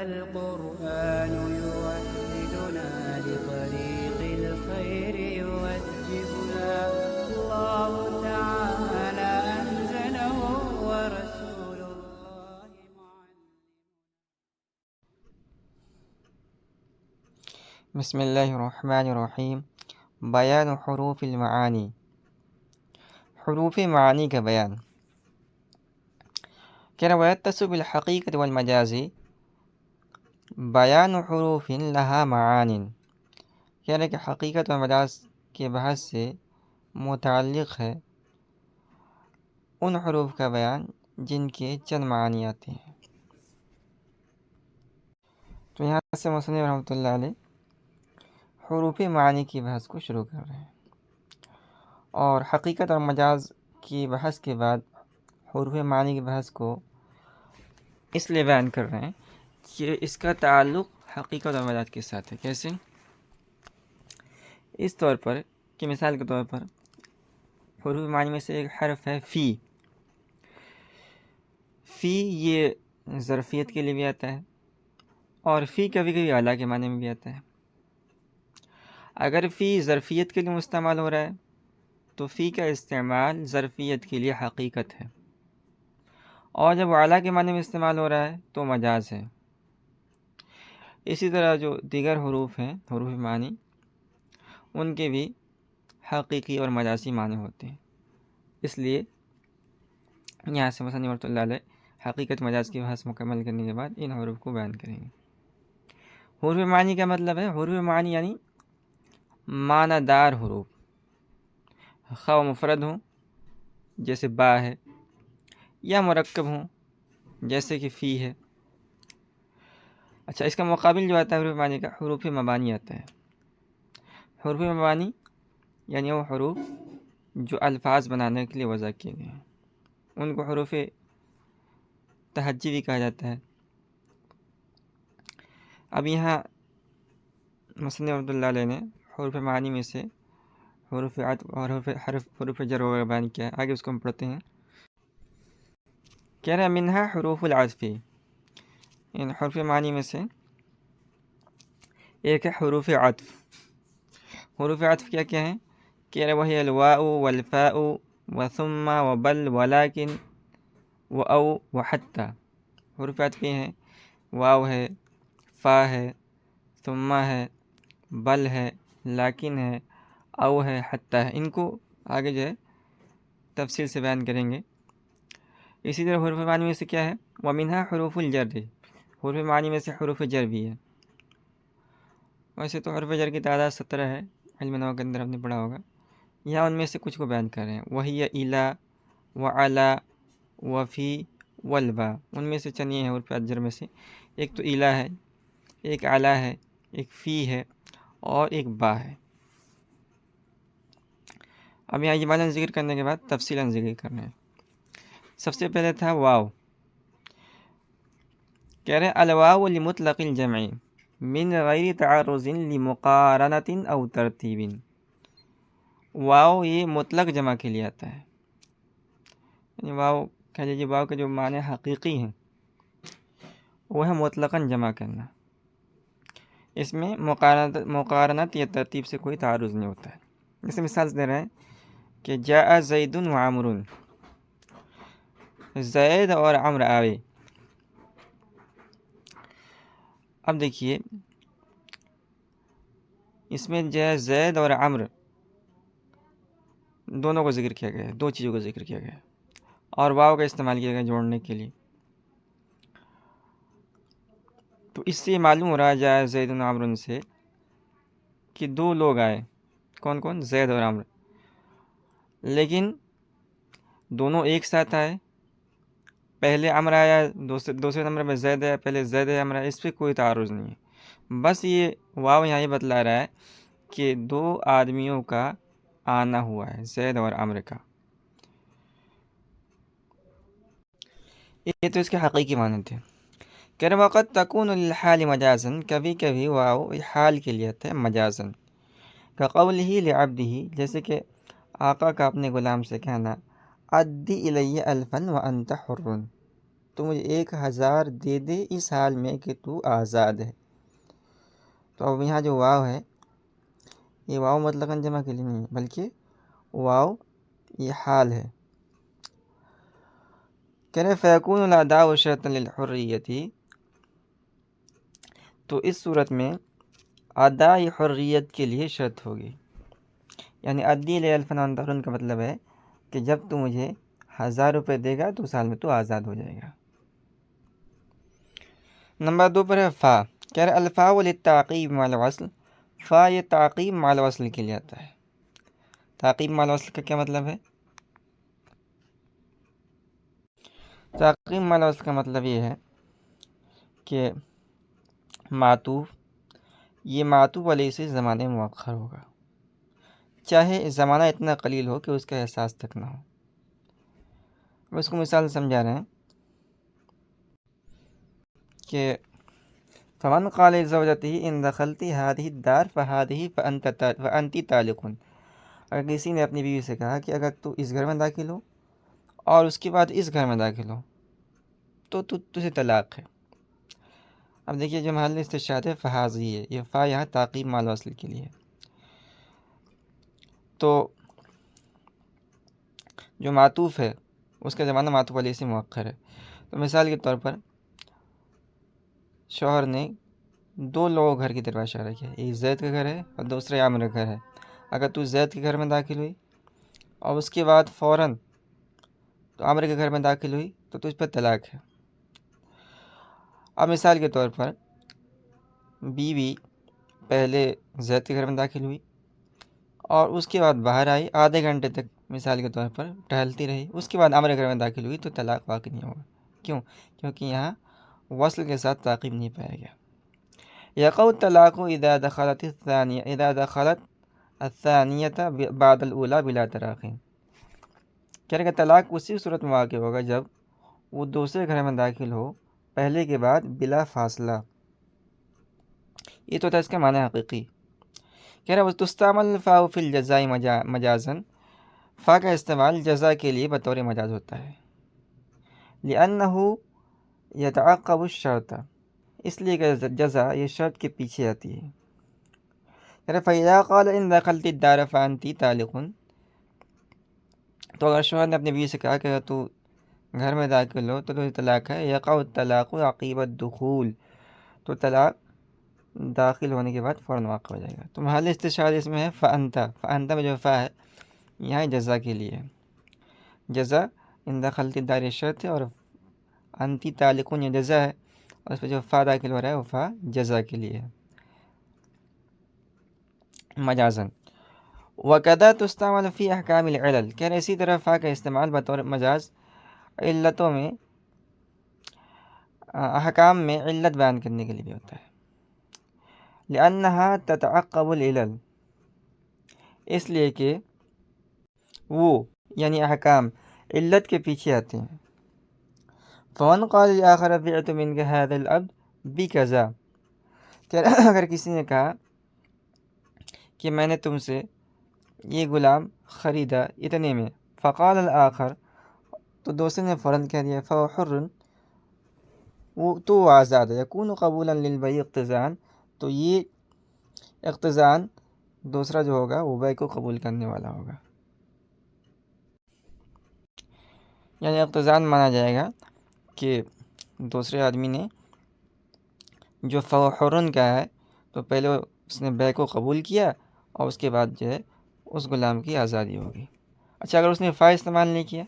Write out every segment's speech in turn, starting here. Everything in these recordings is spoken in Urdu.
القرآن يوحدنا لطريق الخير يوجهنا الله تعالى أنزله ورسول الله معلم. بسم الله الرحمن الرحیم. بیان حروف المعانی. حروف معانی کا بیان. ويتصل بالحقیقت والمجاز بیان حروف لها معان. کہ حقیقت و مجاز کے بحث سے متعلق ہے ان حروف کا بیان جن کے چند معانی آتے ہیں. تو یہاں سے مصنف رحمۃ اللہ علیہ حروف معانی کی بحث کو شروع کر رہے ہیں، اور حقیقت اور مجاز کی بحث کے بعد حروف معانی کی بحث کو اس لیے بیان کر رہے ہیں کہ اس کا تعلق حقیقت اور مجاز کے ساتھ ہے. کیسے؟ اس طور پر کہ مثال کے طور پر حروف معانی میں سے ایک حرف ہے فی. فی یہ ظرفیت کے لیے بھی آتا ہے، اور فی کبھی کبھی اعلیٰ کے معنی میں بھی آتا ہے. اگر فی ظرفیت کے لیے استعمال ہو رہا ہے تو فی کا استعمال ظرفیت کے لیے حقیقت ہے، اور جب اعلیٰ کے معنی میں استعمال ہو رہا ہے تو مجاز ہے. اسی طرح جو دیگر حروف ہیں حروف معانی، ان کے بھی حقیقی اور مجازی معنی ہوتے ہیں. اس لیے یہاں سے مصنف رحمۃ اللہ علیہ حقیقت مجاز کی بحث مکمل کرنے کے بعد ان حروف کو بیان کریں گے. حروف معانی کا مطلب ہے، حروف معانی یعنی معنی دار حروف، خواہ مفرد ہوں جیسے با ہے، یا مرکب ہوں جیسے کہ فی ہے. اچھا، اس کا مقابل جو آتا ہے حروف معانی کا، حروف مبانی آتا ہے. حروف مبانی یعنی وہ حروف جو الفاظ بنانے کے لیے وضع کیے گئے ہیں، ان کو حروف تہجی بھی کہا جاتا ہے. اب یہاں مصنف رحمۃ اللہ علیہ نے حروف معانی میں سے حروف عطف اور حروف جر وغیرہ بیان کیا ہے. آگے اس کو ہم پڑھتے ہیں. کہہ رہے ہیں منہا حروف العطف. ان حروف معانی میں سے ایک ہے حروف عطف. حروف عطف کیا کیا ہیں؟ کہہ رہے وہی الواء والفاء وثم وبل ولکن واو وحتی. حروف عطف یہ ہیں، واو ہے، فا ہے، ثم ہے، بل ہے، لیکن ہے، او ہے، حتی ہے. ان کو آگے جو ہے تفصیل سے بیان کریں گے. اسی طرح حروف معانی میں سے کیا ہے؟ ومنہا حروف الجر. حروف معانی میں سے حروف جر بھی ہے. ویسے تو حروف جر کی تعداد 17 ہے، علم نحو کے اندر ہم نے پڑھا ہوگا. یہاں ان میں سے کچھ کو بیان کر رہے ہیں. وہی الا وعلا وفی والبا. ان میں سے چند یہ ہیں حروف جر میں سے. ایک تو الا ہے، ایک علا ہے، ایک فی ہے، اور ایک با ہے. اب یہاں اجمالاً ذکر کرنے کے بعد تفصیلاً ذکر کرنا ہے. سب سے پہلے تھا واو. کہہ رہے الواو لمطلق الجمع من غیر تعرض لمقارنۃ او ترتیب. واو یہ مطلق جمع کے لیے آتا ہے، یعنی واو کہہ لیجیے واو کے جو معنی حقیقی ہیں وہ ہے مطلقاً جمع کرنا. اس میں مقارنت یا ترتیب سے کوئی تعارض نہیں ہوتا ہے. جیسے مثال دے رہے ہیں کہ جاء زید و عمر. زید اور عمر آئے. اب دیکھیے اس میں جو ہے زید اور عمر دونوں کو ذکر کیا گیا ہے، دو چیزوں کو ذکر کیا گیا ہے، اور واو کا استعمال کیا گیا جوڑنے کے لیے. تو اس سے معلوم ہو رہا ہے جائے زید و عمر سے کہ دو لوگ آئے. کون کون؟ زید اور عمر. لیکن دونوں ایک ساتھ آئے. پہلے عمر آیا، دوسرے نمبر میں زید آیا، پہلے زید آیا عمر آیا. اس پہ کوئی تعارض نہیں ہے. بس یہ واو یہاں یہ بتلا رہا ہے کہ دو آدمیوں کا آنا ہوا ہے، زید اور عمر کا. یہ تو اس کے حقیقی معنی تھے. کہہ رہے وقت تکون للحال مجازن. کبھی کبھی واو حال کے لیے آتا ہے مجازن. کقولہ لعبدہ، جیسے کہ آقا کا اپنے غلام سے کہنا ادی الی الفا وانت حر. تو مجھے 1000 دے دے اس حال میں کہ تو آزاد ہے۔ تو اب یہاں جو واو ہے یہ واو مطلقاً جمع کے لیے نہیں ہے، بلکہ واو یہ حال ہے۔ کہہ رہے فیکون الاداء شرطا للحریتی، تو اس صورت میں ادا حریت کے لیے شرط ہوگی، یعنی ادی لی الفن کا مطلب ہے کہ جب تو مجھے 1000 روپے دے گا تو سال میں تو آزاد ہو جائے گا۔ نمبر 2 پر ہے فا، کہہ رہے الفاء للتعقیب مع الوصل، فا یہ تعقیب مع الوصل کے لیے آتا ہے۔ تعقیب مع الوصل کا کیا مطلب ہے؟ تعقیب مع الوصل کا مطلب یہ ہے کہ معطوف یہ معطوف علیہ سے زمانے مؤخر ہوگا، چاہے زمانہ اتنا قلیل ہو کہ اس کا احساس تک نہ ہو۔ اب اس کو مثال سمجھا رہے ہیں کہ فمن قال لزوجته ان دخلتی هذه الدار فهذه فانت طالق، اگر کسی نے اپنی بیوی سے کہا کہ اگر تو اس گھر میں داخل ہو اور اس کے بعد اس گھر میں داخل ہو تو تجھے طلاق ہے۔ اب دیکھیے جو محل استشہاد ہے فہذی ہے، یہ فا یہاں تعقیب مع الوصل کے لیے، تو جو معطوف ہے اس کا زمانہ معطوف علیہ سے مؤخر ہے۔ تو مثال کے طور پر شوہر نے 2 لوگوں گھر کی طرف اشارہ کیا، ایک زید کا گھر ہے اور دوسرا عامر کا گھر ہے، اگر تو زید کے گھر میں داخل ہوئی اور اس کے بعد فوراً تو عامر کے گھر میں داخل ہوئی تو تجھ پر طلاق ہے۔ اب مثال کے طور پر بیوی پہلے زید کے گھر میں داخل ہوئی اور اس کے بعد باہر آئی، آدھے گھنٹے تک مثال کے طور پر ٹہلتی رہی، اس کے بعد عامر کے گھر میں داخل ہوئی تو طلاق واقع نہیں ہوگا۔ کیوں؟ کیونکہ یہاں وصل کے ساتھ تعقیب نہیں پایا گیا۔ یقع الطلاق اذا دخلت الثانیۃ بعد الاولی بلا تراخی، کہہ رہے کہ طلاق اسی صورت میں واقع ہوگا جب وہ دوسرے گھر میں داخل ہو پہلے کے بعد بلا فاصلہ۔ یہ تو تھا اس کا معنی حقیقی۔ کہہ رہا تستعمل الفاء فی الجزاء مجازا، فا کا استعمال جزا کے لیے بطور مجاز ہوتا ہے، لأنہ یتعقب الشرط، اس لیے کہ جزا یہ شرط کے پیچھے آتی ہے۔ کہہ رہا فإذا قال ان دخلت الدار فأنت طالق، تو اگر شوہر نے اپنی بیوی سے کہا کہ اگر تو گھر میں داخل ہو تو تجھے طلاق ہے، یقع الطلاق عقیب الدخول، تو طلاق داخل ہونے کے بعد فوراً واقع ہو جائے گا۔ تو محل استشہاد اس میں ہے فأنت میں جو فا ہے یہاں جزا کے لیے ہے، جزا ان دخلت الدار شرط ہے اور انتی طالقون یہ جزا ہے، اور اس پہ جو فا داخل ہو رہا ہے وہ فا جزا کے لیے ہے مجازن۔ وَكَذَا تُسْتَعْمَلُ فِي أَحْكَامِ الْعِلَلِ، کہہ رہے اسی طرح فا کا استعمال بطور مجاز علتوں میں احکام میں علت بیان کرنے کے لیے بھی ہوتا ہے، لأنها تتعقب العلل، اس لیے کہ وہ یعنی احکام علت کے پیچھے آتے ہیں۔ فمن قال لآخر بعت منك هذا العبد بكذا، کہ اگر کسی نے کہا کہ میں نے تم سے یہ غلام خریدا اتنے میں، فقال الآخر، تو دوسرے نے فوراً کہہ دیا فهو حر، وہ تو آزاد ہے، یکون قبولا للبیع اقتضاءً، تو یہ اقتضاءً دوسرا جو ہوگا وہ بیع کو قبول کرنے والا ہوگا، یعنی اقتضاءً مانا جائے گا کہ دوسرے آدمی نے جو فهو حر کہا ہے تو پہلے اس نے بیع کو قبول کیا اور اس کے بعد جو ہے اس غلام کی آزادی ہوگی۔ اچھا اگر اس نے فا استعمال نہیں کیا،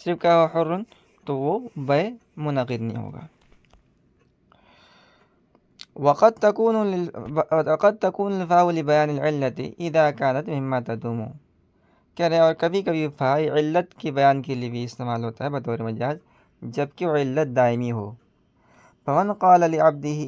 صرف کہا حر، تو وہ بیع منعقد نہیں ہوگا۔ وقد تكون الفاء لبيان العلة اذا كانت مما تدوم، کہہ رہے اور کبھی کبھی فا علت کے بیان کے لیے بھی استعمال ہوتا ہے بطور مجاز جبکہ وہ علت دائمی ہو۔ فمن قال لعبده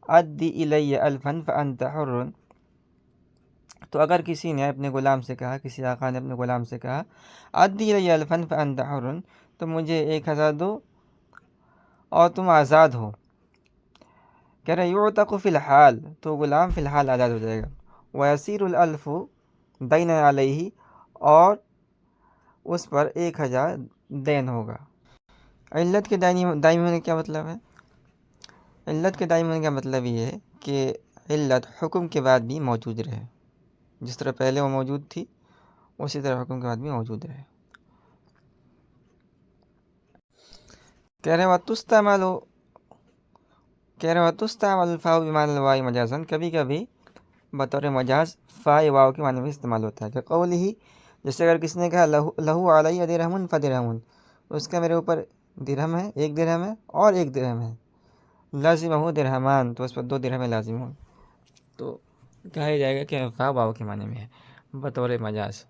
ادی الی الفا فانت حر، تو اگر کسی نے اپنے غلام سے کہا، کسی آقا نے اپنے غلام سے کہا ادی الی الفا فانت حر، تو مجھے 1000 دو اور تم آزاد ہو، کہہ رہے یعتق فی الحال، تو غلام فی الحال آزاد ہو جائے گا، ویسیر الالف دین علیہ، اور اس پر 1000 دین ہوگا۔ علت کے دائمی ہونے کا کیا مطلب ہے؟ علت کے دائمی ہونے کا مطلب یہ ہے کہ علت حکم کے بعد بھی موجود رہے، جس طرح پہلے وہ موجود تھی اسی طرح حکم کے بعد بھی موجود رہے۔ کہہ رہے وَتُسْتَعْمَلُ الْفَاءُ بِمَعْنَى الْوَاءِ مَجَازًا، کبھی کبھی بطور مجاز فا واو کے معنی میں استعمال ہوتا ہے، کہ قوله، جیسے اگر کسی نے کہا لہو علیہ درہم فدرہم، اس کا میرے اوپر درہم ہے، ایک درہم ہے اور ایک درہم ہے، لازمہ درہمان، تو اس پر 2 درہم لازم ہوں، تو کہا جائے گا کہ فا واو کے معنی میں ہے بطور مجاز۔